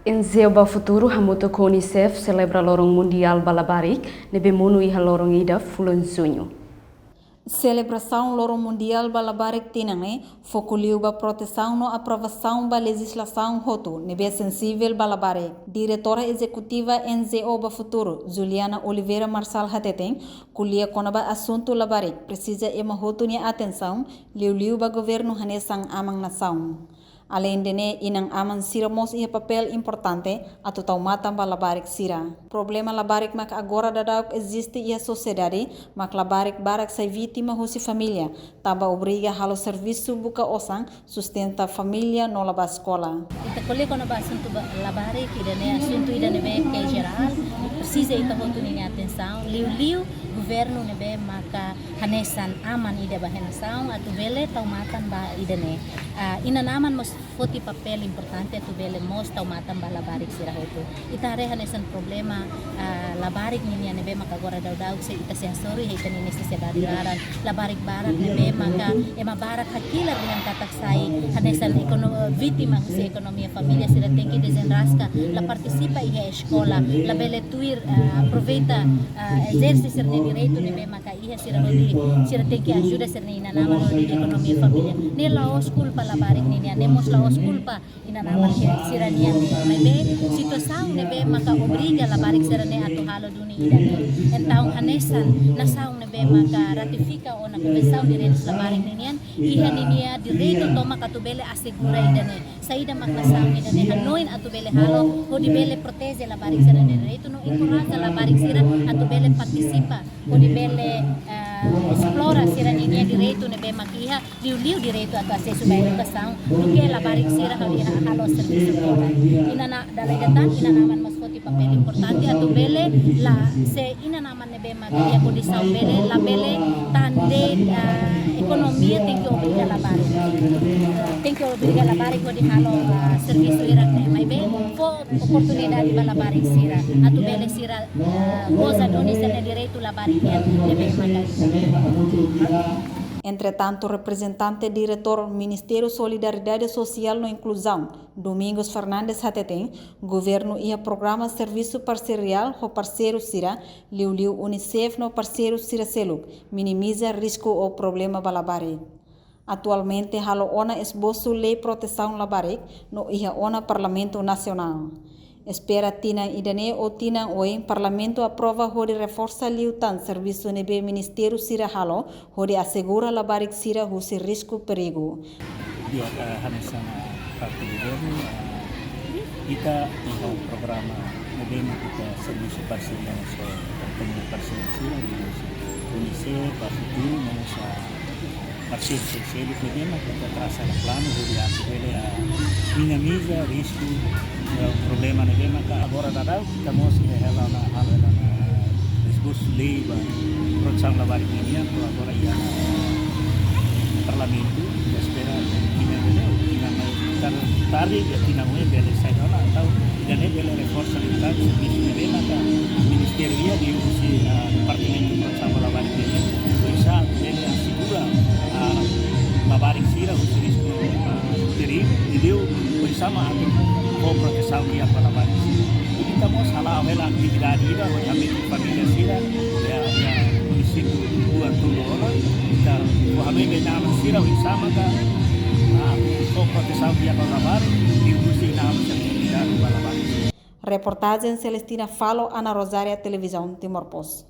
Em Zeba Futuro, Hamuto com Unicef celebra Lorong Mundial Balabarik, nebe munu iha Lorong Ida Fulon Junho. Celebração Lorong Mundial Balabarik tinange foculiu ba proteção no aprovação ba legislação roto nebe sensível Balabarik. Diretora executiva NZO ba Futuro, Juliana Oliveira Marçal Hateten, kulia konaba assunto Labarik, precisa ema roto ni atenção, liu ba governo hanesang amang nação. Além de ne inang aman sira mos ia papel importante atau taumatan ba labarik sira. Problema labarik mak agora dadau existe ia sociedade mak labarik barak sai vítima husi família. Taba obriga halo serviço buka osang sustenta família no laba escola. Ita kole kono ba assunto labarik idane assunto idane be que geral precisa ita hotu ni atenção liu governo nebe maka hanesan aman ida ba hanesan atu bele taumatan ba idane inanaman mos foti papel importante atu bele mos taumatan ba labarik sira hotu ita re hanesan problema labarik ni nebe maka agora daw se ita sensori ita ni necessidade daran labarik barak nebe maka ema barak hakila dengan kataksai hanesan vítima se ekonomia família sira tem que desenrasca la participa ia escola la bele tuir aproveita exerce ser direito nebe maka ia sira tem que ajuda ser ni nama di ekonomia família ne la osculpa labarik ni nemos la osculpa ina nama sira ni nebe situação nebe maka obriga labarik sira ne atu halo duni idane então hanesan nasaung nebe maka ratifica o na convenção de direitos labarik ni ia ni direito toma katubele asegura idane saída maknasaung idane hanoin atubele halo ho dibele protege labarik sira ne direito no encoraja labarik sira atubele participa ho dibele explora sira niya direito nebe makiha liu direito ato acesso ba educação porque labarik sira halo serviço toda inana dalagatan inanaman mas foti papel importante atubele la se inanaman nebe makiha condição bele la bele tande ekonomia tem que obrigar labarik ko di halo serviço irak ne mai be po oportunidade ba labarik sira atubele sira goza doni sira direito labarik nebe makiha. Entretanto, o representante diretor Ministério Solidariedade Social e Inclusão, Domingos Fernandes Hateten, governo ia programa serviço parcerial com parceiro Sira, liu Unicef no parceiro Sira Seluk, minimiza risco ou problema balabarik. Atualmente, halo ona esboço lei proteção labarik no ia ona Parlamento Nacional. Espera tinang idane o tinang oi Parlamento aprova hori reforça liutan serviço nebe Ministério Sira halo hori assegura labarik sira husi risco perigo. Dia hanesan parte governo kita tinggal programa nebe kita serviço parceria so pertemu parceria sira Unicef Futuro manusia parceiro sexual nebe kita traça o plano hori assegura minimiza risco problema nebe maka agora dadau kita mos ela na discurso lei ba proteção labarik ni agora ia parlamento espera tarde tina moe bele sai dona atau idane bele reforça liutan serviço nebe maka ministeria di usi departamento proteção labarik ni bisa bele assegura labarik sira usi risco diri deu bersama com proteção dia para labarik sira kita mau salah awal aktivitas ida kami família sira ya município dua tolora kita kami benama sira bersama com proteção dia para labarik di usi nama sertifikat para labarik. Reportagem Celestina Falo, Ana Rosária, Televisão Timor Post.